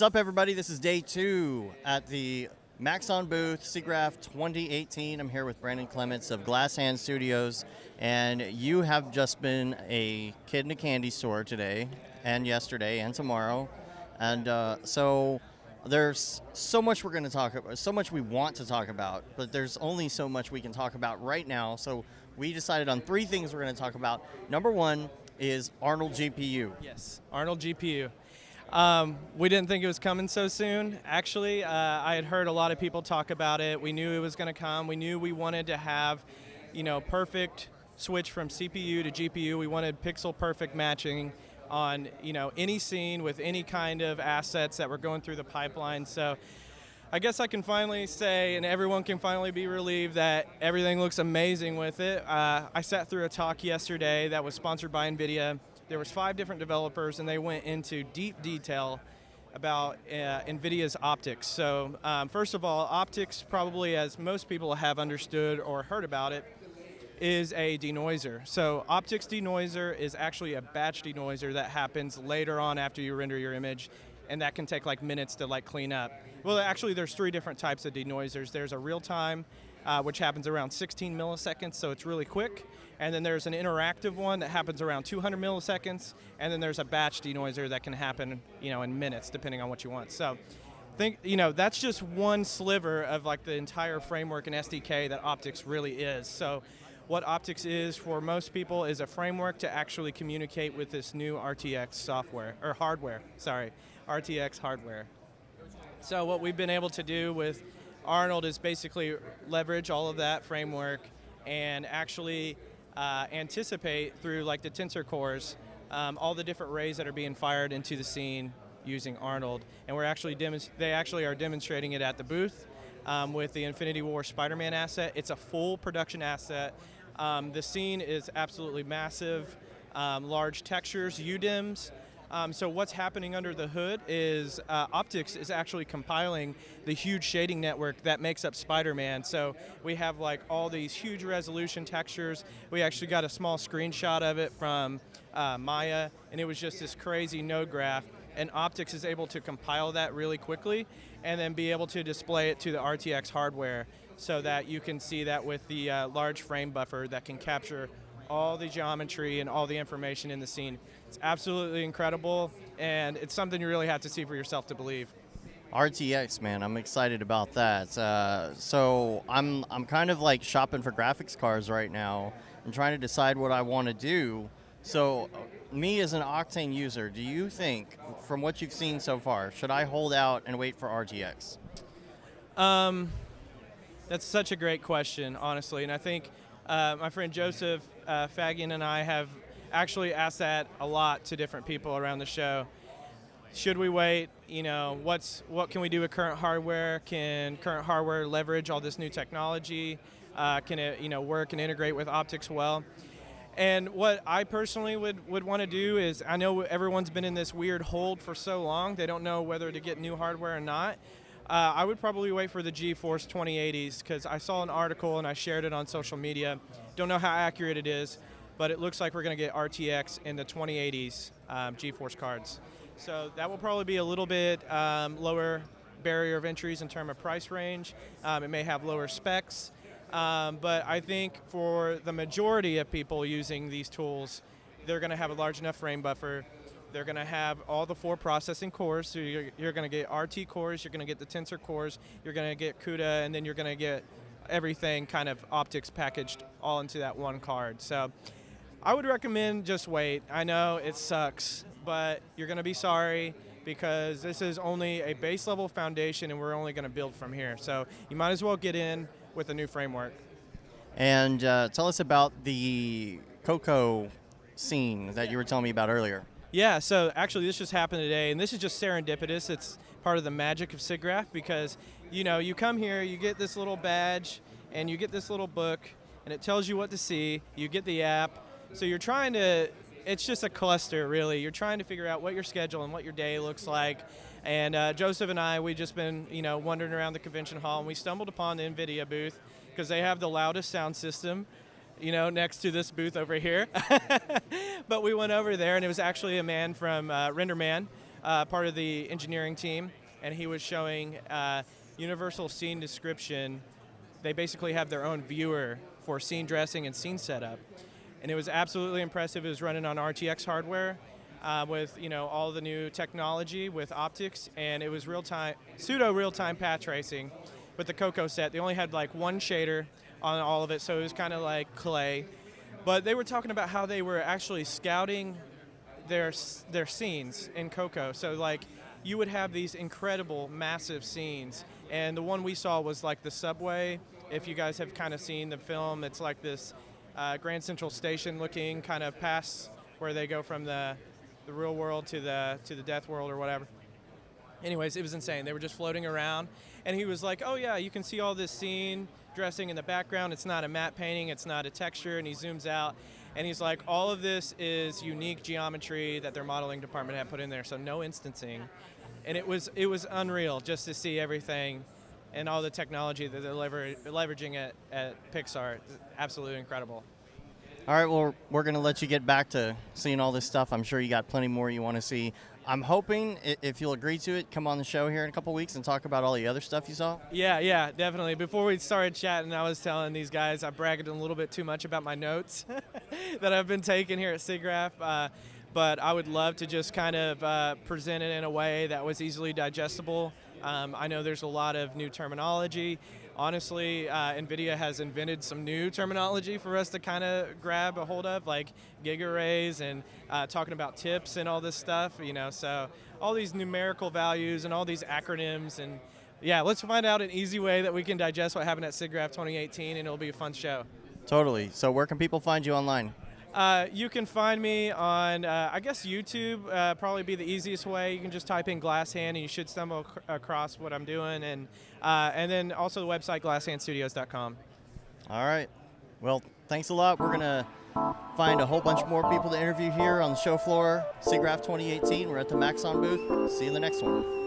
up, everybody? This is day 2 at the Maxon booth, Siggraph 2018. I'm here with Brandon Clements of Glass Hand Studios, and you have just been a kid in a candy store today, and yesterday, and tomorrow, and so there's so much we're going to talk about, so much we want to talk about, but there's only so much we can talk about right now. So we decided on 3 things we're going to talk about. Number 1 is Arnold GPU. Yes, Arnold GPU. We didn't think it was coming so soon. Actually, I had heard a lot of people talk about it. We knew it was going to come. We knew we wanted to have, perfect switch from CPU to GPU. We wanted pixel perfect matching on, any scene with any kind of assets that were going through the pipeline. So I guess I can finally say, and everyone can finally be relieved, that everything looks amazing with it. I sat through a talk yesterday that was sponsored by NVIDIA. There was 5 different developers, and they went into deep detail about NVIDIA's optics. So first of all, optics, probably as most people have understood or heard about it, is a denoiser. So optics denoiser is actually a batch denoiser that happens later on after you render your image, and that can take like minutes to clean up. Well, actually there's 3 different types of denoisers. There's a real-time, which happens around 16 milliseconds, so it's really quick. And then there's an interactive one that happens around 200 milliseconds, and then there's a batch denoiser that can happen, in minutes, depending on what you want. So, that's just one sliver of the entire framework and SDK that optics really is. So, what optics is for most people is a framework to actually communicate with this new RTX software or hardware. Sorry, RTX hardware. So, what we've been able to do with Arnold is basically leverage all of that framework and actually anticipate through the tensor cores all the different rays that are being fired into the scene using Arnold. And they actually are demonstrating it at the booth with the Infinity War Spider-Man asset. It's a full production asset. The scene is absolutely massive, large textures, UDIMs. So what's happening under the hood is optics is actually compiling the huge shading network that makes up Spider-Man. So we have all these huge resolution textures. We actually got a small screenshot of it from Maya, and it was just this crazy node graph. And optics is able to compile that really quickly and then be able to display it to the RTX hardware so that you can see that with the large frame buffer that can capture all the geometry and all the information in the scene. It's absolutely incredible, and it's something you really have to see for yourself to believe. RTX, man, I'm excited about that. So I'm kind of shopping for graphics cards right now. I'm trying to decide what I want to do. So me as an Octane user, do you think, from what you've seen so far, should I hold out and wait for RTX? That's such a great question, honestly, and I think my friend Joseph Fagian and I have actually asked that a lot to different people around the show. Should we wait? What can we do with current hardware? Can current hardware leverage all this new technology? Can it work and integrate with optics well? And what I personally would want to do is, I know everyone's been in this weird hold for so long, they don't know whether to get new hardware or not. I would probably wait for the GeForce 2080s because I saw an article and I shared it on social media. Don't know how accurate it is, but it looks like we're going to get RTX in the 2080s GeForce cards. So that will probably be a little bit lower barrier of entries in terms of price range. It may have lower specs, but I think for the majority of people using these tools, they're going to have a large enough frame buffer. They're going to have all the 4 processing cores, so you're going to get RT cores, you're going to get the tensor cores, you're going to get CUDA, and then you're going to get everything kind of optics packaged all into that one card. So I would recommend just wait. I know it sucks, but you're going to be sorry because this is only a base level foundation and we're only going to build from here. So you might as well get in with a new framework. And tell us about the Coco scene that you were telling me about earlier. Yeah, so actually this just happened today, and this is just serendipitous. It's part of the magic of Siggraph because, you come here, you get this little badge, and you get this little book, and it tells you what to see. You get the app. So you're trying to, it's just a cluster, really. You're trying to figure out what your schedule and what your day looks like. And Joseph and I, we've just been, wandering around the convention hall, and we stumbled upon the NVIDIA booth because they have the loudest sound system. Next to this booth over here. But we went over there, and it was actually a man from RenderMan part of the engineering team, and he was showing universal scene description. They basically have their own viewer for scene dressing and scene setup. And it was absolutely impressive. It was running on RTX hardware with all the new technology with optics, and it was pseudo real-time path tracing with the Coco set. They only had like one shader on all of it, so it was kind of like clay. But they were talking about how they were actually scouting their scenes in Coco. So like you would have these incredible, massive scenes, and the one we saw was like the subway. If you guys have kind of seen the film, it's like this Grand Central Station looking kind of past where they go from the real world to the death world or whatever. Anyways, it was insane. They were just floating around, and he was like, oh yeah, you can see all this scene dressing in the background. It's not a matte painting, it's not a texture, and he zooms out, and he's like, all of this is unique geometry that their modeling department had put in there, so no instancing. And it was unreal just to see everything and all the technology that they're leveraging at Pixar. Absolutely incredible. All right, well, we're going to let you get back to seeing all this stuff. I'm sure you got plenty more you want to see. I'm hoping, if you'll agree to it, come on the show here in a couple weeks and talk about all the other stuff you saw. Yeah, definitely. Before we started chatting, I was telling these guys I bragged a little bit too much about my notes that I've been taking here at Siggraph. But I would love to just kind of present it in a way that was easily digestible. I know there's a lot of new terminology. Honestly, NVIDIA has invented some new terminology for us to kind of grab a hold of, like gigarrays and talking about tips and all this stuff, so all these numerical values and all these acronyms. And yeah, let's find out an easy way that we can digest what happened at Siggraph 2018, and it'll be a fun show. Totally. So where can people find you online? You can find me on, I guess YouTube, probably be the easiest way. You can just type in Glass Hand and you should stumble across what I'm doing. And then also the website, glasshandstudios.com. All right. Well, thanks a lot. We're going to find a whole bunch more people to interview here on the show floor. Siggraph 2018. We're at the Maxon booth. See you in the next one.